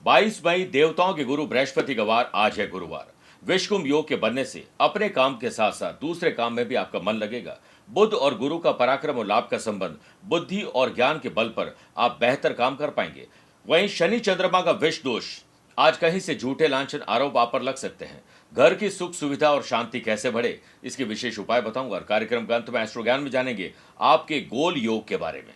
22 मई देवताओं के गुरु बृहस्पति का वार आज है गुरुवार। विश्वकुंभ योग के बनने से अपने काम के साथ साथ दूसरे काम में भी आपका मन लगेगा। बुध और गुरु का पराक्रम और लाभ का संबंध, बुद्धि और ज्ञान के बल पर आप बेहतर काम कर पाएंगे। वहीं शनि चंद्रमा का विष दोष, आज कहीं से झूठे लांछन आरोप आप पर लग सकते हैं। घर की सुख सुविधा और शांति कैसे बढ़े, इसके विशेष उपाय बताऊंगा और कार्यक्रम के अंत में एस्ट्रो ज्ञान में जानेंगे आपके गोल योग के बारे में।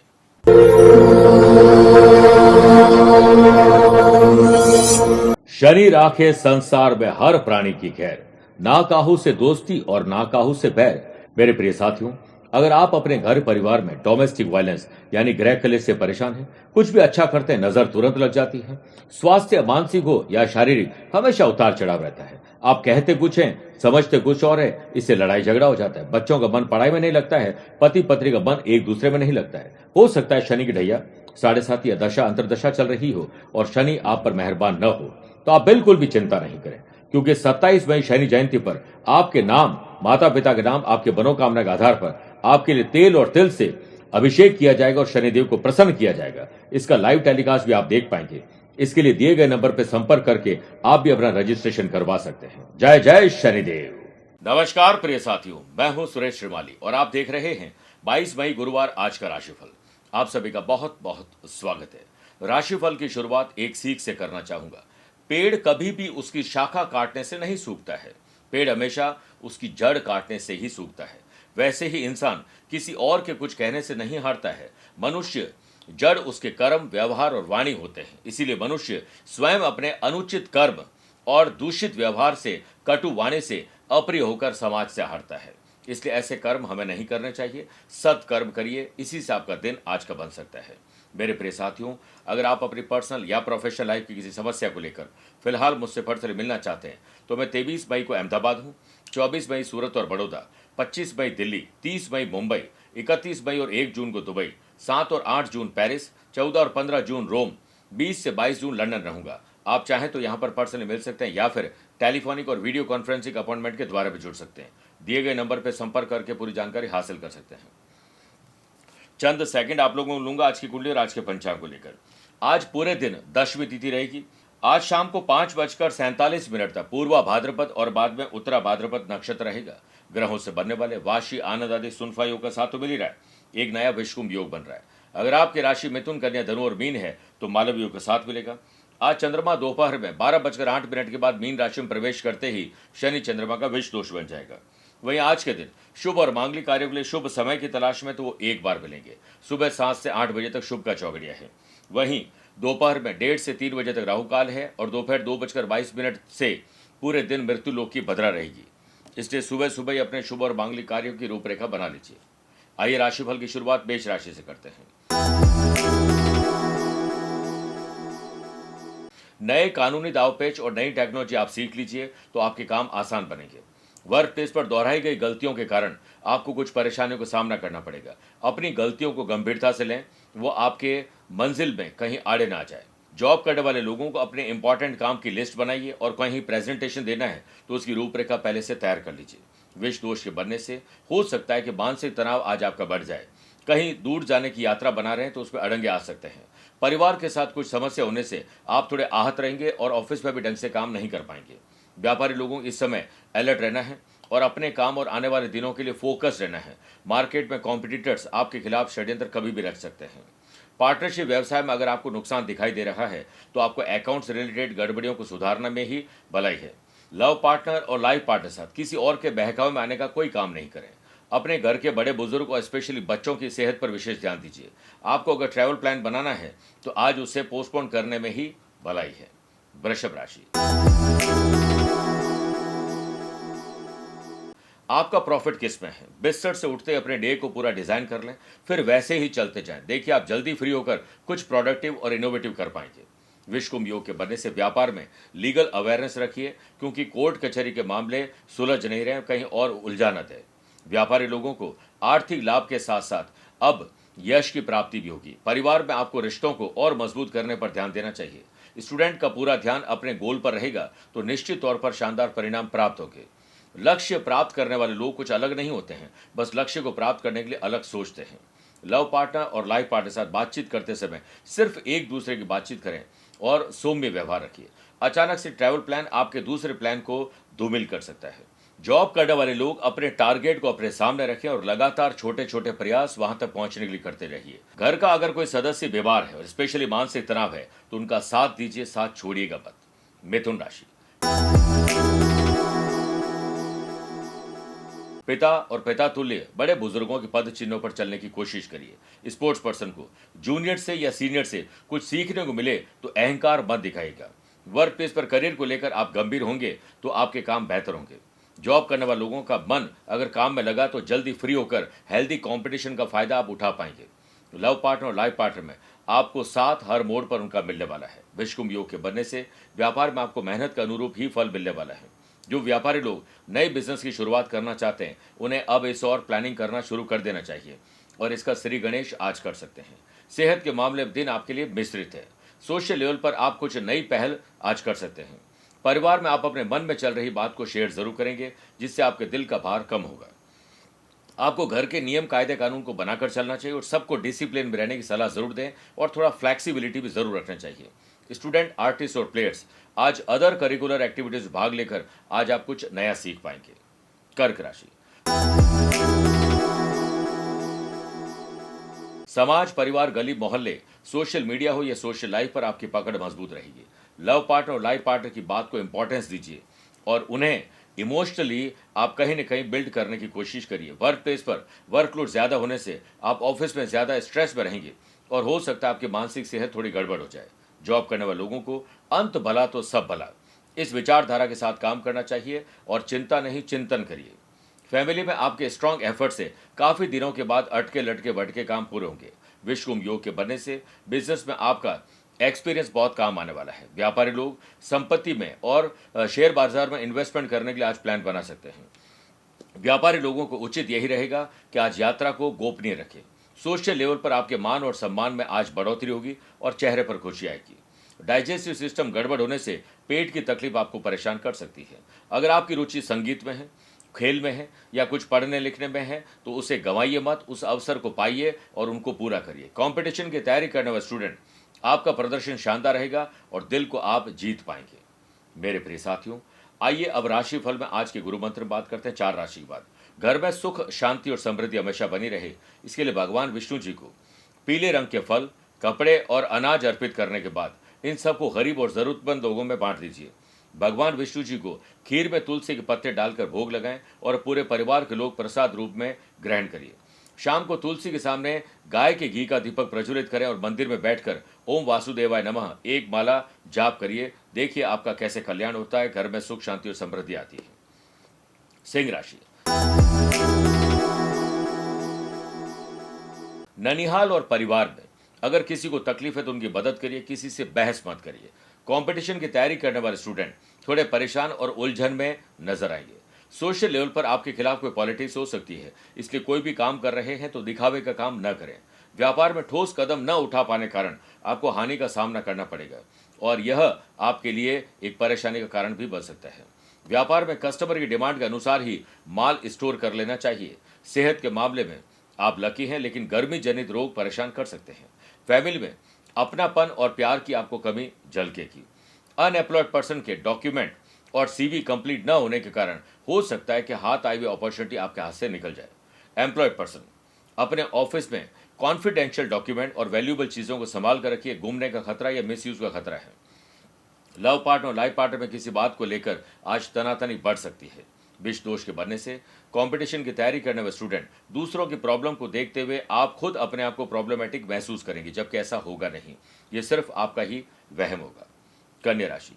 शनि राखे संसार में हर प्राणी की खैर, ना काहू से दोस्ती और ना काहू से बैर। मेरे प्रिय साथियों, अगर आप अपने घर परिवार में डोमेस्टिक वायलेंस यानी गृह कलेश से परेशान हैं, कुछ भी अच्छा करते हैं नजर तुरंत लग जाती है। स्वास्थ्य मानसिक हो या शारीरिक, हमेशा उतार चढ़ाव रहता है। आप कहते कुछ हैं, समझते कुछ और है, इससे लड़ाई झगड़ा हो जाता है। बच्चों का मन पढ़ाई में नहीं लगता है, पति पत्नी का मन एक दूसरे में नहीं लगता है। हो सकता है शनि की ढैया 7.5 या दशा अंतरदशा चल रही हो और शनि आप पर मेहरबान न हो, तो आप बिल्कुल भी चिंता नहीं करें, क्योंकि 27 मई शनि जयंती पर आपके नाम, माता पिता के नाम, आपके मनोकामना के आधार पर आपके लिए तेल और तिल से अभिषेक किया जाएगा और शनिदेव को प्रसन्न किया जाएगा। इसका लाइव टेलीकास्ट भी आप देख पाएंगे। इसके लिए दिए गए नंबर पर संपर्क करके आप भी अपना रजिस्ट्रेशन करवा सकते हैं। जय जय शनिदेव। नमस्कार प्रिय साथियों, मैं हूं सुरेश श्रीमाली और आप देख रहे हैं 22 मई गुरुवार आज का राशिफल। आप सभी का बहुत बहुत स्वागत है। राशिफल की शुरुआत एक सीख से करना चाहूंगा। पेड़ कभी भी उसकी शाखा काटने से नहीं सूखता है, पेड़ हमेशा उसकी जड़ काटने से ही सूखता है। वैसे ही इंसान किसी और के कुछ कहने से नहीं हारता है। मनुष्य जड़ उसके कर्म, व्यवहार और वाणी होते हैं। इसीलिए मनुष्य स्वयं अपने अनुचित कर्म और दूषित व्यवहार से, कटु वाणी से अप्रिय होकर समाज से हारता है। इसलिए ऐसे कर्म हमें नहीं करने चाहिए। सत्कर्म करिए, इसी से आपका दिन आज का बन सकता है। मेरे प्रिय साथियों, अगर आप अपनी पर्सनल या प्रोफेशनल लाइफ की किसी समस्या को लेकर फिलहाल मुझसे पर्सनली मिलना चाहते हैं, तो मैं 23 मई को अहमदाबाद हूँ, 24 मई सूरत और बड़ौदा, 25 मई दिल्ली, 30 मई मुंबई, 31 मई और 1 जून को दुबई, 7 और 8 जून पेरिस, 14 और 15 जून रोम, 20 से 22 जून लंदन रहूंगा। आप चाहें तो यहाँ पर पर्सनली मिल सकते हैं या फिर टेलीफोनिक और वीडियो कॉन्फ्रेंसिंग अपॉइंटमेंट के द्वारा भी जुड़ सकते हैं। दिए गए नंबर पर संपर्क करके पूरी जानकारी हासिल कर सकते हैं। चंद सेकंड आप लोगों को लूंगा आज की कुंडली और आज के पंचांग को लेकर। आज पूरे दिन दशमी तिथि रहेगी। आज शाम को 5:47 तक पूर्वा भाद्रपद और बाद में उत्तरा भाद्रपद नक्षत्र रहेगा। ग्रहों से बनने वाले वाशी, आनंद आदि सुनफा योग का साथ तो मिल ही रहा है। एक नया विश्वकुंभ योग बन रहा है। अगर आपकी राशि मिथुन, कन्या, धनु और मीन है तो मालव योग का साथ मिलेगा। आज चंद्रमा दोपहर में 12:08 के बाद मीन राशि में प्रवेश करते ही शनि चंद्रमा का विष दोष बन जाएगा। वहीं आज के दिन शुभ और मांगलिक कार्यों के लिए शुभ समय की तलाश में तो वो एक बार मिलेंगे। सुबह 7 से 8 बजे तक शुभ का चौगड़िया है। वहीं दोपहर में 1:30 से 3 बजे तक राहु काल है और दोपहर 2:22 से पूरे दिन मृत्यु लोक की भद्रा रहेगी। इसलिए सुबह सुबह ही अपने शुभ और मांगलिक कार्यों की रूपरेखा बना लीजिए। आइए राशिफल की शुरुआत मेष राशि से करते हैं। नए कानूनी दावपेच और नई टेक्नोलॉजी आप सीख लीजिए तो आपके काम आसान बनेंगे। वर्क प्लेस पर दोहराई गई गलतियों के कारण आपको कुछ परेशानियों का सामना करना पड़ेगा। अपनी गलतियों को गंभीरता से लें, वो आपके मंजिल में कहीं आड़े ना जाए। जॉब करने वाले लोगों को अपने इंपॉर्टेंट काम की लिस्ट बनाइए और कहीं प्रेजेंटेशन देना है तो उसकी रूपरेखा पहले से तैयार कर लीजिए। विष दोष के बनने से हो सकता है कि मानसिक तनाव आज आपका बढ़ जाए। कहीं दूर जाने की यात्रा बना रहे हैं तो उसमें अड़ंगे आ सकते हैं। परिवार के साथ कुछ समस्या होने से आप थोड़े आहत रहेंगे और ऑफिस में भी ढंग से काम नहीं कर पाएंगे। व्यापारी लोगों को इस समय अलर्ट रहना है और अपने काम और आने वाले दिनों के लिए फोकस रहना है। मार्केट में कॉम्पिटिटर्स आपके खिलाफ षड्यंत्र कभी भी रख सकते हैं। पार्टनरशिप व्यवसाय में अगर आपको नुकसान दिखाई दे रहा है तो आपको अकाउंट्स रिलेटेड गड़बड़ियों को सुधारने में ही भलाई है। लव पार्टनर और लाइफ पार्टनर साथ किसी और के बहकावे में आने का कोई काम नहीं करें। अपने घर के बड़े बुजुर्ग और स्पेशली बच्चों की सेहत पर विशेष ध्यान दीजिए। आपको अगर ट्रैवल प्लान बनाना है तो आज उसे पोस्टपोन करने में ही भलाई है। वृषभ राशि, आपका प्रॉफिट किस में है? बिस्तर से उठते अपने डे को पूरा डिजाइन कर लें, फिर वैसे ही चलते जाएं। देखिए आप जल्दी फ्री होकर कुछ प्रोडक्टिव और इनोवेटिव कर पाएंगे। विश्वकुंभ योग के बनने से व्यापार में लीगल अवेयरनेस रखिए, क्योंकि कोर्ट कचहरी के मामले सुलझ नहीं रहे, कहीं और उलझा न दे। व्यापारी लोगों को आर्थिक लाभ के साथ साथ अब यश की प्राप्ति भी होगी। परिवार में आपको रिश्तों को और मजबूत करने पर ध्यान देना चाहिए। स्टूडेंट का पूरा ध्यान अपने गोल पर रहेगा तो निश्चित तौर पर शानदार परिणाम प्राप्त होंगे। लक्ष्य प्राप्त करने वाले लोग कुछ अलग नहीं होते हैं, बस लक्ष्य को प्राप्त करने के लिए अलग सोचते हैं। लव पार्टनर और लाइफ पार्टनर के साथ बातचीत करते समय सिर्फ एक दूसरे की बातचीत करें और सौम्य व्यवहार रखिए। अचानक से ट्रैवल प्लान आपके दूसरे प्लान को धूमिल कर सकता है। जॉब करने वाले लोग अपने टारगेट को अपने सामने रखें और लगातार छोटे छोटे प्रयास वहां तक पहुंचने के लिए करते रहिए। घर का अगर कोई सदस्य बीमार है और स्पेशली मानसिक तनाव है तो उनका साथ दीजिए, साथ छोड़िएगा मत। मिथुन राशि, पिता और पिता तुल्य बड़े बुजुर्गों के पद चिन्हों पर चलने की कोशिश करिए। स्पोर्ट्स पर्सन को जूनियर से या सीनियर से कुछ सीखने को मिले तो अहंकार मत दिखाइएगा। वर्क प्लेस पर करियर को लेकर आप गंभीर होंगे तो आपके काम बेहतर होंगे। जॉब करने वाले लोगों का मन अगर काम में लगा तो जल्दी फ्री होकर हेल्दी कंपटीशन का फायदा आप उठा पाएंगे। लव पार्टनर और लाइफ पार्टनर में आपको साथ हर मोड़ पर उनका मिलने वाला है। विषकुंभ योग के बनने से व्यापार में आपको मेहनत के अनुरूप ही फल मिलने वाला है। जो व्यापारी लोग नए बिजनेस की शुरुआत करना चाहते हैं उन्हें अब इस और प्लानिंग करना शुरू कर देना चाहिए और इसका श्री गणेश आज कर सकते हैं। सेहत के मामले में दिन आपके लिए मिश्रित है। सोशल लेवल पर आप कुछ नई पहल आज कर सकते हैं। परिवार में आप अपने मन में चल रही बात को शेयर जरूर करेंगे जिससे आपके दिल का भार कम होगा। आपको घर के नियम कायदे कानून को बनाकर चलना चाहिए और सबको डिसिप्लिन में रहने की सलाह जरूर दें और थोड़ा फ्लैक्सिबिलिटी भी जरूर रखना चाहिए। स्टूडेंट, आर्टिस्ट और प्लेयर्स आज अदर करिकुलर एक्टिविटीज भाग लेकर आज आप कुछ नया सीख पाएंगे। कर्क राशि, समाज, परिवार, गली मोहल्ले, सोशल मीडिया हो या सोशल लाइफ पर आपकी पकड़ मजबूत रहेगी। लव पार्टनर और लाइफ पार्टनर की बात को इंपॉर्टेंस दीजिए और उन्हें इमोशनली आप कहीं न कहीं बिल्ड करने की कोशिश करिए। वर्क प्लेस पर वर्कलोड ज्यादा होने से आप ऑफिस में ज्यादा स्ट्रेस में रहेंगे और हो सकता है आपकी मानसिक सेहत थोड़ी गड़बड़ हो जाए। जॉब करने वाले लोगों को अंत भला तो सब भला, इस विचारधारा के साथ काम करना चाहिए और चिंता नहीं चिंतन करिए। फैमिली में आपके स्ट्रांग एफर्ट से काफी दिनों के बाद अटके लटके भटके काम पूरे होंगे। विषकुंभ योग के बनने से बिजनेस में आपका एक्सपीरियंस बहुत काम आने वाला है। व्यापारी लोग संपत्ति में और शेयर बाजार में इन्वेस्टमेंट करने के लिए आज प्लान बना सकते हैं। व्यापारी लोगों को उचित यही रहेगा कि आज यात्रा को गोपनीय रखें। सोशल लेवल पर आपके मान और सम्मान में आज बढ़ोतरी होगी और चेहरे पर खुशी आएगी। डाइजेस्टिव सिस्टम गड़बड़ होने से पेट की तकलीफ आपको परेशान कर सकती है। अगर आपकी रुचि संगीत में है, खेल में है या कुछ पढ़ने लिखने में है तो उसे गंवाइए मत, उस अवसर को पाइए और उनको पूरा करिए। कंपटीशन की तैयारी करने वाले स्टूडेंट, आपका प्रदर्शन शानदार रहेगा और दिल को आप जीत पाएंगे। मेरे प्रिय साथियों, आइए अब राशिफल में आज के गुरु मंत्र बात करते हैं। 4 राशि के बाद घर में सुख, शांति और समृद्धि हमेशा बनी रहे, इसके लिए भगवान विष्णु जी को पीले रंग के फल, कपड़े और अनाज अर्पित करने के बाद इन सबको गरीब और जरूरतमंद लोगों में बांट दीजिए। भगवान विष्णु जी को खीर में तुलसी के पत्ते डालकर भोग लगाएं और पूरे परिवार के लोग प्रसाद रूप में ग्रहण करिए। शाम को तुलसी के सामने गाय के घी का दीपक प्रज्वलित करें और मंदिर में बैठकर ओम वासुदेवाय नमः एक माला जाप करिए। देखिए आपका कैसे कल्याण होता है, घर में सुख, शांति और समृद्धि आती है। सिंह राशि, ननिहाल और परिवार में अगर किसी को तकलीफ है तो उनकी मदद करिए, किसी से बहस मत करिए। कंपटीशन की तैयारी करने वाले स्टूडेंट थोड़े परेशान और उलझन में नजर आएंगे। सोशल लेवल पर आपके खिलाफ कोई पॉलिटिक्स हो सकती है, इसलिए कोई भी काम कर रहे हैं तो दिखावे का काम न करें। व्यापार में ठोस कदम न उठा पाने कारण आपको हानि का सामना करना पड़ेगा और यह आपके लिए एक परेशानी का कारण भी बन सकता है। व्यापार में कस्टमर की डिमांड के अनुसार ही माल स्टोर कर लेना चाहिए। सेहत के मामले में आप लकी हैं, लेकिन गर्मी जनित रोग परेशान कर सकते हैं। फैमिली में अपनापन और प्यार की आपको कमी झलकेगी। अनएम्प्लॉयड पर्सन के डॉक्यूमेंट और सीवी कंप्लीट न होने के कारण हो सकता है कि हाथ आई हुई अपॉर्चुनिटी आपके हाथ से निकल जाए। एम्प्लॉयड पर्सन अपने ऑफिस में कॉन्फिडेंशियल डॉक्यूमेंट और वैल्यूएबल चीजों को संभाल कर रखिए, घूमने का खतरा या मिसयूज का खतरा है। लव पार्टनर और लाइफ पार्टनर में किसी बात को लेकर आज तनातनी बढ़ सकती है। विष दोष के बनने से कंपटीशन की तैयारी करने वाले स्टूडेंट दूसरों की प्रॉब्लम को देखते हुए आप खुद अपने आप को प्रॉब्लमेटिक महसूस करेंगे, जबकि ऐसा होगा नहीं, ये सिर्फ आपका ही वहम होगा। कन्या राशि,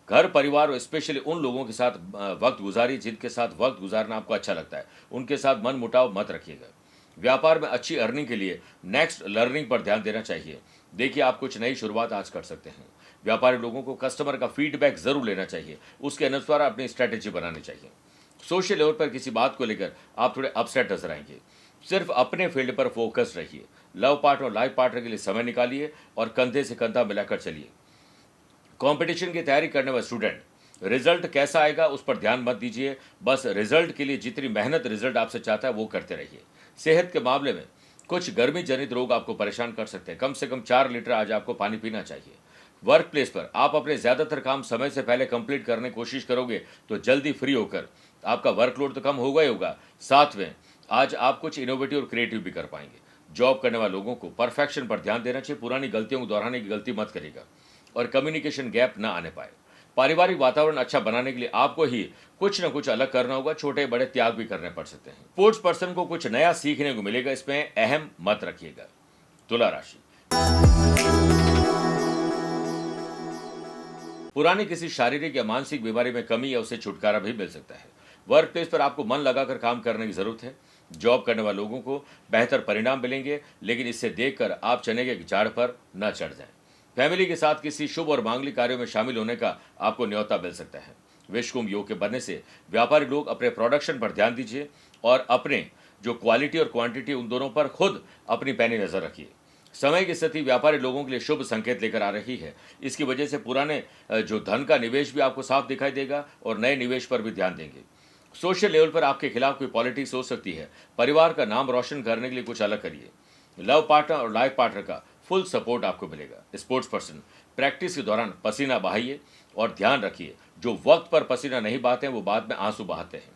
घर परिवार और स्पेशली उन लोगों के साथ वक्त गुजारिए जिनके साथ वक्त गुजारना आपको अच्छा लगता है, उनके साथ मन मुटाव मत रखिएगा। व्यापार में अच्छी अर्निंग के लिए नेक्स्ट लर्निंग पर ध्यान देना चाहिए। देखिए आप कुछ नई शुरुआत आज कर सकते हैं। व्यापारी लोगों को कस्टमर का फीडबैक जरूर लेना चाहिए, उसके अनुसार अपनी स्ट्रेटेजी बनानी चाहिए। सोशल लेवल पर किसी बात को लेकर आप थोड़े अपसेट नजर आएंगे। सिर्फ अपने फील्ड पर फोकस रहिए। लव पार्टनर और लाइफ पार्टनर के लिए समय निकालिए और कंधे से कंधा मिलाकर चलिए। कंपटीशन की तैयारी करने वाले स्टूडेंट रिजल्ट कैसा आएगा उस पर ध्यान मत दीजिए, बस रिजल्ट के लिए जितनी मेहनत रिजल्ट आपसे चाहता है वो करते रहिए। सेहत के मामले में कुछ गर्मी जनित रोग आपको परेशान कर सकते हैं। कम से कम 4 लीटर आज आपको पानी पीना चाहिए। वर्क प्लेस पर आप अपने ज्यादातर काम समय से पहले कंप्लीट करने की कोशिश करोगे तो जल्दी फ्री होकर आपका वर्कलोड तो कम होगा ही होगा, साथ में आज आप कुछ इनोवेटिव और क्रिएटिव भी कर पाएंगे। जॉब करने वाले लोगों को परफेक्शन पर ध्यान देना चाहिए, पुरानी गलतियों को दोहराने की गलती मत करेगा और कम्युनिकेशन गैप ना आने पाए। पारिवारिक वातावरण अच्छा बनाने के लिए आपको ही कुछ न कुछ अलग करना होगा, छोटे बड़े त्याग भी करने पड़ सकते हैं। स्पोर्ट्स पर्सन को कुछ नया सीखने को मिलेगा, इसमें अहम मत रखिएगा। तुला राशि, पुरानी किसी शारीरिक या मानसिक बीमारी में कमी या उससे छुटकारा भी मिल सकता है। वर्क प्लेस पर आपको मन लगाकर काम करने की जरूरत है। जॉब करने वाले लोगों को बेहतर परिणाम मिलेंगे, लेकिन इससे देखकर आप चने के झाड़ पर न चढ़ जाएं। फैमिली के साथ किसी शुभ और मांगलिक कार्यों में शामिल होने का आपको न्योता मिल सकता है। विश्वकुंभ योग के बनने से व्यापारी लोग अपने प्रोडक्शन पर ध्यान दीजिए और अपने जो क्वालिटी और क्वांटिटी उन दोनों पर खुद अपनी पैनी नजर रखिए। समय की स्थिति व्यापारी लोगों के लिए शुभ संकेत लेकर आ रही है। इसकी वजह से पुराने जो धन का निवेश भी आपको साफ दिखाई देगा और नए निवेश पर भी ध्यान देंगे। सोशल लेवल पर आपके खिलाफ कोई पॉलिटिक्स हो सकती है। परिवार का नाम रोशन करने के लिए कुछ अलग करिए। लव पार्टनर और लाइफ पार्टनर का फुल सपोर्ट आपको मिलेगा। स्पोर्ट्स पर्सन, प्रैक्टिस के दौरान पसीना बहाइए और ध्यान रखिए जो वक्त पर पसीना नहीं बहाते हैं वो बाद में आंसू बहाते हैं।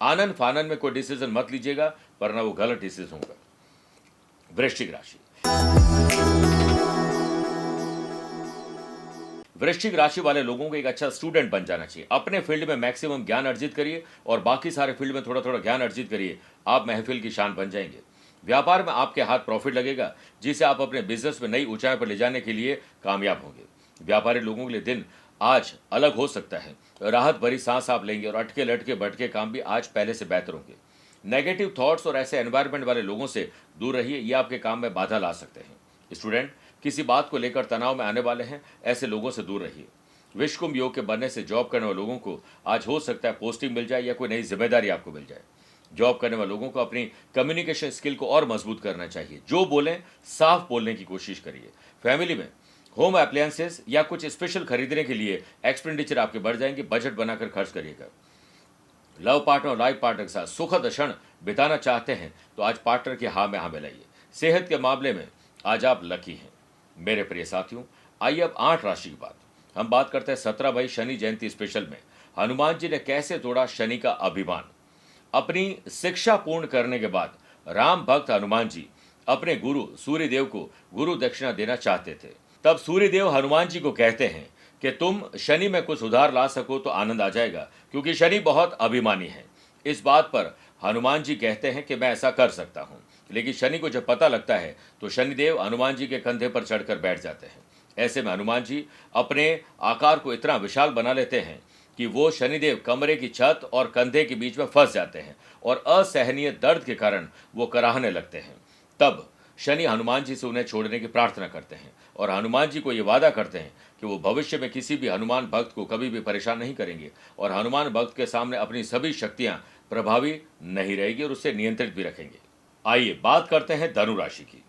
आनंद फानंद में कोई डिसीजन मत लीजिएगा, वरना वो गलत डिसीजन होगा। वृश्चिक राशि, वृश्चिक राशि वाले लोगों को एक अच्छा स्टूडेंट बन जाना चाहिए। अपने फील्ड में मैक्सिमम ज्ञान अर्जित करिए और बाकी सारे फील्ड में थोड़ा थोड़ा ज्ञान अर्जित करिए। आप महफिल की शान बन जाएंगे। व्यापार में आपके हाथ प्रॉफिट लगेगा, जिसे आप अपने बिजनेस में नई ऊंचाई पर ले जाने के लिए कामयाब होंगे। व्यापारी लोगों के लिए दिन आज अलग हो सकता है। राहत भरी सांस आप लेंगे और अटके लटके भटके काम भी आज पहले से बेहतर होंगे। नेगेटिव थॉट्स और ऐसे एनवायरनमेंट वाले लोगों से दूर रहिए, ये आपके काम में बाधा ला सकते हैं। स्टूडेंट किसी बात को लेकर तनाव में आने वाले हैं, ऐसे लोगों से दूर रहिए। विश्वकुंभ योग के बनने से जॉब करने वाले लोगों को आज हो सकता है पोस्टिंग मिल जाए या कोई नई जिम्मेदारी आपको मिल जाए। जॉब करने वाले लोगों को अपनी कम्युनिकेशन स्किल को और मजबूत करना चाहिए। जो बोलें साफ बोलने की कोशिश करिए। फैमिली में होम अप्लायंसेस या कुछ स्पेशल खरीदने के लिए एक्सपेंडिचर आपके बढ़ जाएंगे, बजट बनाकर खर्च करिएगा। लव पार्टनर और लाइफ पार्टनर के साथ सुखद क्षण बिताना चाहते हैं तो आज पार्टनर की हाँ में हाँ मिलाइए। सेहत के मामले में आज आप लकी हैं। मेरे प्रिय साथियों, आइए अब 8 राशि की हम बात करते हैं 17 मई शनि जयंती स्पेशल में हनुमान जी ने कैसे तोड़ा शनि का अभिमान। अपनी शिक्षा पूर्ण करने के बाद राम भक्त हनुमान जी अपने गुरु सूर्यदेव को गुरु दक्षिणा देना चाहते थे। तब सूर्यदेव हनुमान जी को कहते हैं कि तुम शनि में कुछ सुधार ला सको तो आनंद आ जाएगा, क्योंकि शनि बहुत अभिमानी है। इस बात पर हनुमान जी कहते हैं कि मैं ऐसा कर सकता हूं। लेकिन शनि को जब पता लगता है तो शनिदेव हनुमान जी के कंधे पर चढ़कर बैठ जाते हैं। ऐसे में हनुमान जी अपने आकार को इतना विशाल बना लेते हैं कि वो शनिदेव कमरे की छत और कंधे के बीच में फंस जाते हैं और असहनीय दर्द के कारण वो कराहने लगते हैं। तब शनि हनुमान जी से उन्हें छोड़ने की प्रार्थना करते हैं और हनुमान जी को ये वादा करते हैं कि वो भविष्य में किसी भी हनुमान भक्त को कभी भी परेशान नहीं करेंगे और हनुमान भक्त के सामने अपनी सभी शक्तियां प्रभावी नहीं रहेगी और उससे नियंत्रित भी रखेंगे। आइए बात करते हैं धनु राशि की।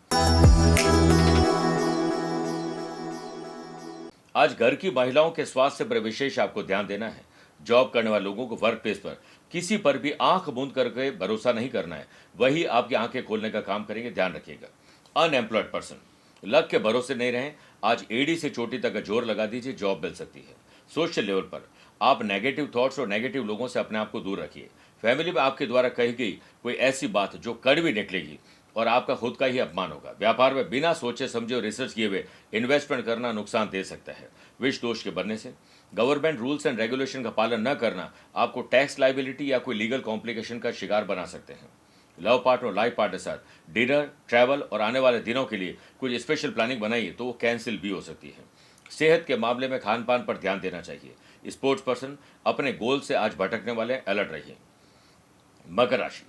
आज घर की महिलाओं के स्वास्थ्य पर विशेष आपको ध्यान देना है। जॉब करने वाले लोगों को वर्क प्लेस पर किसी पर भी आंख मूंद करके भरोसा नहीं करना है, वही आपकी आंखें खोलने का काम करेंगे, ध्यान रखिएगा। अनएम्प्लॉयड पर्सन, लक के भरोसे नहीं रहें। आज एड़ी से चोटी तक का जोर लगा दीजिए, जॉब मिल सकती है। सोशल लेवल पर आप नेगेटिव थॉट्स और नेगेटिव लोगों से अपने आप को दूर रखिए। फैमिली में आपके द्वारा कही गई कोई ऐसी बात जो कड़वी निकलेगी और आपका खुद का ही अपमान होगा। व्यापार में बिना सोचे समझे और रिसर्च किए हुए इन्वेस्टमेंट करना नुकसान दे सकता है। विष दोष के बनने से गवर्नमेंट रूल्स एंड रेगुलेशन का पालन न करना आपको टैक्स लाइबिलिटी या कोई लीगल कॉम्प्लिकेशन का शिकार बना सकते हैं। लव पार्टनर और लाइफ पार्टनर के साथ डिनर, ट्रैवल और आने वाले दिनों के लिए कुछ स्पेशल प्लानिंग बनाइए तो वो कैंसिल भी हो सकती है। सेहत के मामले में खान पान पर ध्यान देना चाहिए। स्पोर्ट्स पर्सन अपने गोल से आज भटकने वाले, अलर्ट रहिए। मकर राशि,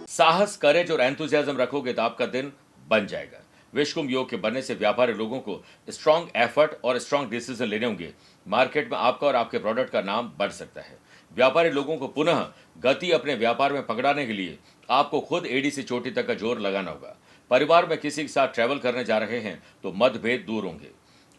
साहस, करेज और एंथुजियाज्म रखोगे तो आपका दिन बन जाएगा। विश्वकुंभ योग के बनने से व्यापारी लोगों को स्ट्रांग एफर्ट और स्ट्रांग डिसीजन लेने होंगे। मार्केट में आपका और आपके प्रोडक्ट का नाम बढ़ सकता है। व्यापारी लोगों को पुनः गति अपने व्यापार में पकड़ाने के लिए आपको खुद एड़ी से चोटी तक का जोर लगाना होगा। परिवार में किसी के साथ ट्रैवल करने जा रहे हैं तो मतभेद दूर होंगे।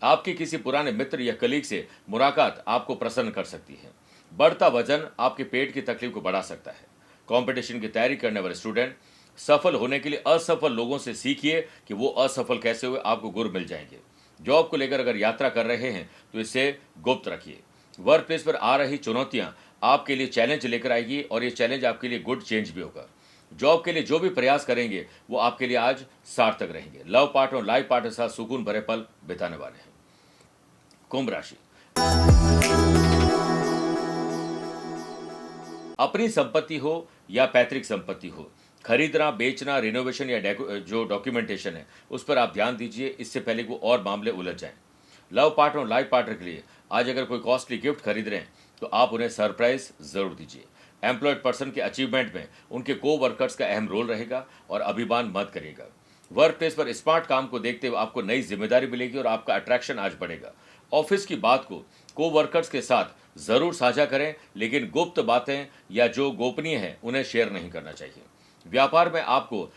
आपके किसी पुराने मित्र या कलीग से मुलाकात आपको प्रसन्न कर सकती है। बढ़ता वजन आपके पेट की तकलीफ को बढ़ा सकता है। कंपटीशन की तैयारी करने वाले स्टूडेंट, सफल होने के लिए असफल लोगों से सीखिए कि वो असफल कैसे हुए, आपको गुर मिल जाएंगे। जॉब को लेकर अगर यात्रा कर रहे हैं तो इसे गुप्त रखिए। वर्क प्लेस पर आ रही चुनौतियां आपके लिए चैलेंज लेकर आएगी और ये चैलेंज आपके लिए गुड चेंज भी होगा। जॉब के लिए जो भी प्रयास करेंगे वो आपके लिए आज सार्थक रहेंगे। लव पार्टनर और लाइफ पार्टनर के साथ सुकून भरे पल बिताने वाले हैं। कुंभ राशि, अपनी संपत्ति हो या पैतृक संपत्ति हो, खरीदना, बेचना, रिनोवेशन या जो डॉक्यूमेंटेशन है उस पर आप ध्यान दीजिए, इससे पहले को और मामले उलझ जाएं। लव पार्टनर और लाइफ पार्टनर के लिए आज अगर कोई कॉस्टली गिफ्ट खरीद रहे हैं तो आप उन्हें सरप्राइज जरूर दीजिए। एम्प्लॉयड पर्सन के अचीवमेंट में उनके को वर्कर्स का अहम रोल रहेगा और अभिमान मत करिएगा। वर्क प्लेस पर स्मार्ट काम को देखते हुए आपको नई जिम्मेदारी मिलेगी और आपका अट्रैक्शन आज बढ़ेगा। ऑफिस की बात को वर्कर्स के साथ जरूर साझा करें, लेकिन गुप्त बातें या जो गोपनीय है उन्हें शेयर नहीं करना चाहिए। व्यापार में आपको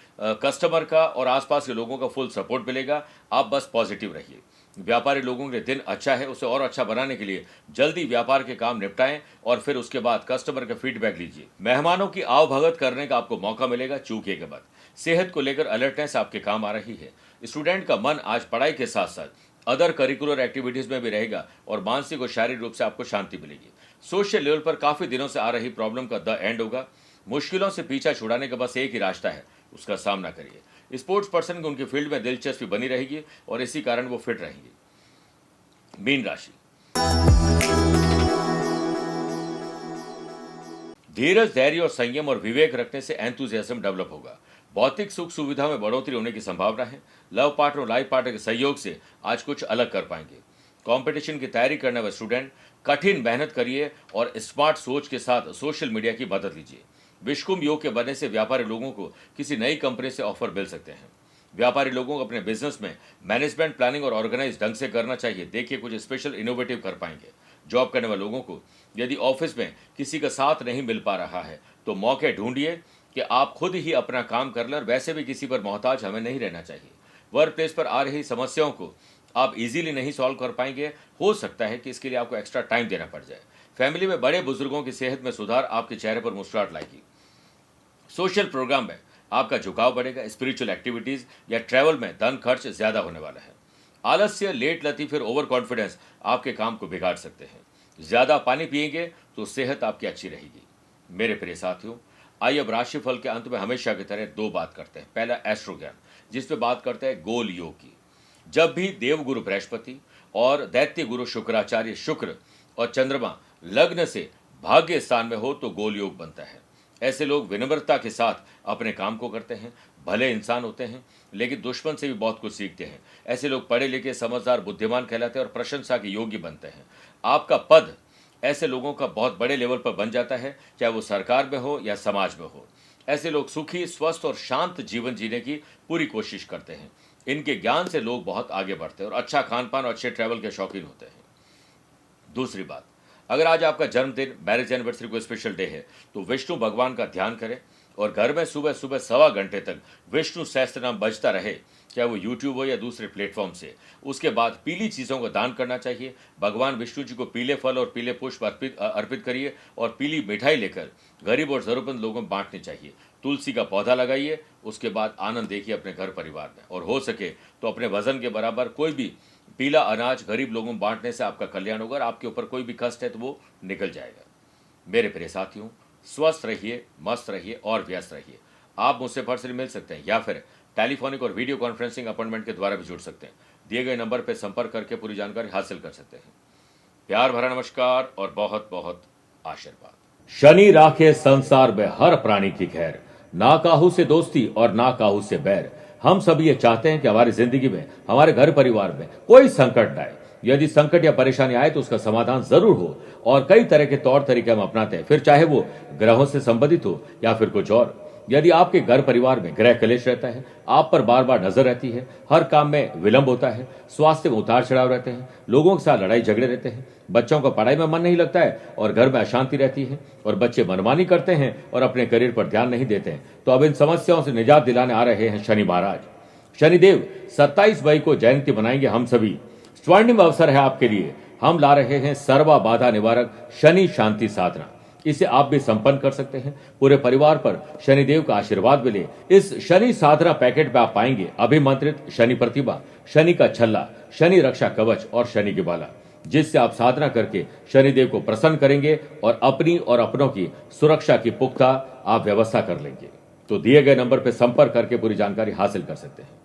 कस्टमर का और आसपास के लोगों का फुल सपोर्ट मिलेगा, आप बस पॉजिटिव रहिए। व्यापारी लोगों के लिए दिन अच्छा है, उसे और अच्छा बनाने के लिए जल्दी व्यापार के काम निपटाएं और फिर उसके बाद कस्टमर का फीडबैक लीजिए। मेहमानों की आवभगत करने का आपको मौका मिलेगा, चूकिएगा मत। सेहत को लेकर अलर्टनेस आपके काम आ रही है। स्टूडेंट का मन आज पढ़ाई के साथ साथ अदर करिकुलर एक्टिविटीज में भी रहेगा और मानसिक और शारीरिक रूप से आपको शांति मिलेगी। सोशल लेवल पर काफी दिनों से आ रही प्रॉब्लम का द एंड होगा। मुश्किलों से पीछा छुड़ाने का बस एक ही रास्ता है, उसका सामना करिए। स्पोर्ट्स पर्सन को उनकी फील्ड में दिलचस्पी बनी रहेगी और इसी कारण वो फिट रहेंगे। मीन राशि, धीरज, धैर्य और संयम और विवेक रखने से एंथुजियाज्म डेवलप होगा। भौतिक सुख सुविधा में बढ़ोतरी होने की संभावना है। लव पार्टनर और लाइफ पार्टनर के सहयोग से आज कुछ अलग कर पाएंगे। कंपटीशन की तैयारी करने वाले स्टूडेंट कठिन मेहनत करिए और स्मार्ट सोच के साथ सोशल मीडिया की मदद लीजिए। विश्वकुंभ योग के बनने से व्यापारी लोगों को किसी नई कंपनी से ऑफर मिल सकते हैं। व्यापारी लोगों को अपने बिजनेस में मैनेजमेंट, प्लानिंग और ऑर्गेनाइज ढंग से करना चाहिए। देखिए कुछ स्पेशल इनोवेटिव कर पाएंगे। जॉब करने वाले लोगों को यदि ऑफिस में किसी का साथ नहीं मिल पा रहा है तो मौके ढूंढिए कि आप खुद ही अपना काम कर लें और वैसे भी किसी पर मोहताज हमें नहीं रहना चाहिए। वर्क प्लेस पर आ रही समस्याओं को आप इजीली नहीं सॉल्व कर पाएंगे, हो सकता है कि इसके लिए आपको एक्स्ट्रा टाइम देना पड़ जाए। फैमिली में बड़े बुजुर्गों की सेहत में सुधार आपके चेहरे पर मुस्कुराहट लाएगी। सोशल प्रोग्राम में आपका झुकाव बढ़ेगा। स्पिरिचुअल एक्टिविटीज या ट्रैवल में धन खर्च ज्यादा होने वाला है। आलस्य, लेट लतीफ फिर ओवर कॉन्फिडेंस आपके काम को बिगाड़ सकते हैं। ज्यादा पानी पिएंगे तो सेहत आपकी अच्छी रहेगी। मेरे प्रिय साथियों, आइए अब राशिफल के अंत में हमेशा की तरह दो बात करते हैं। पहला एस्ट्रो ज्ञान, जिसमें बात करते हैं गोल योग की। जब भी देवगुरु बृहस्पति और दैत्य गुरु शुक्राचार्य शुक्र और चंद्रमा लग्न से भाग्य स्थान में हो तो गोल योग बनता है। ऐसे लोग विनम्रता के साथ अपने काम को करते हैं, भले इंसान होते हैं लेकिन दुश्मन से भी बहुत कुछ सीखते हैं। ऐसे लोग पढ़े लिखे, समझदार, बुद्धिमान कहलाते हैं और प्रशंसा के योग्य बनते हैं। आपका पद ऐसे लोगों का बहुत बड़े लेवल पर बन जाता है, चाहे वो सरकार में हो या समाज में हो। ऐसे लोग सुखी, स्वस्थ और शांत जीवन जीने की पूरी कोशिश करते हैं। इनके ज्ञान से लोग बहुत आगे बढ़ते हैं और अच्छा खान पान और अच्छे ट्रैवल के शौकीन होते हैं। दूसरी बात, अगर आज आपका जन्मदिन, मैरिज एनिवर्सरी कोई स्पेशल डे है तो विष्णु भगवान का ध्यान करें और घर में सुबह सुबह 1.25 घंटे तक विष्णु सहस्त्र नाम बजता रहे, चाहे वो यूट्यूब हो या दूसरे प्लेटफॉर्म से। उसके बाद पीली चीज़ों का दान करना चाहिए। भगवान विष्णु जी को पीले फल और पीले पुष्प अर्पित करिए और पीली मिठाई लेकर गरीब और जरूरतमंद लोगों में बांटनी चाहिए। तुलसी का पौधा लगाइए, उसके बाद आनंद देखिए अपने घर परिवार में। और हो सके तो अपने वजन के बराबर कोई भी पीला अनाज गरीब लोगों में बांटने से आपका कल्याण होगा और आपके ऊपर कोई भी कष्ट है तो वो निकल जाएगा। मेरे प्रिय साथियों, स्वस्थ रहिए, मस्त रहिए और व्यस्त रहिए। आप मुझसे पर्सनली मिल सकते हैं या फिर टेलीफोनिक और वीडियो कॉन्फ्रेंसिंग अपॉइंटमेंट के द्वारा भी जुड़ सकते हैं। दिए गए नंबर पर संपर्क करके पूरी जानकारी हासिल कर सकते हैं। प्यार भरा नमस्कार और बहुत बहुत आशीर्वाद। शनि राखे संसार में हर प्राणी की खैर, ना काहू से दोस्ती और ना काहू से बैर। हम सब ये चाहते हैं कि हमारी जिंदगी में, हमारे घर परिवार में कोई संकट न आए। यदि संकट या परेशानी आए तो उसका समाधान जरूर हो और कई तरह के तौर तरीके हम अपनाते हैं, फिर चाहे वो ग्रहों से संबंधित हो या फिर कुछ और। यदि आपके घर परिवार में ग्रह कलेश रहता है, आप पर बार बार नजर रहती है, हर काम में विलंब होता है, स्वास्थ्य में उतार चढ़ाव रहते हैं, लोगों के साथ लड़ाई झगड़े रहते हैं, बच्चों का पढ़ाई में मन नहीं लगता है और घर में अशांति रहती है और बच्चे मनमानी करते हैं और अपने करियर पर ध्यान नहीं देते हैं, तो अब इन समस्याओं से निजात दिलाने आ रहे हैं शनि महाराज। शनिदेव 27 मई को जयंती मनाएंगे हम सभी। स्वर्णिम अवसर है आपके लिए। हम ला रहे हैं सर्वा बाधा निवारक शनि शांति साधना। इसे आप भी संपन्न कर सकते हैं। पूरे परिवार पर शनिदेव का आशीर्वाद मिले। इस शनि साधना पैकेट में आप पाएंगे अभिमंत्रित शनि प्रतिभा, शनि का छल्ला, शनि रक्षा कवच और शनि की माला, जिससे आप साधना करके शनिदेव को प्रसन्न करेंगे और अपनी और अपनों की सुरक्षा की पुख्ता आप व्यवस्था कर लेंगे। तो दिए गए नंबर पर संपर्क करके पूरी जानकारी हासिल कर सकते हैं।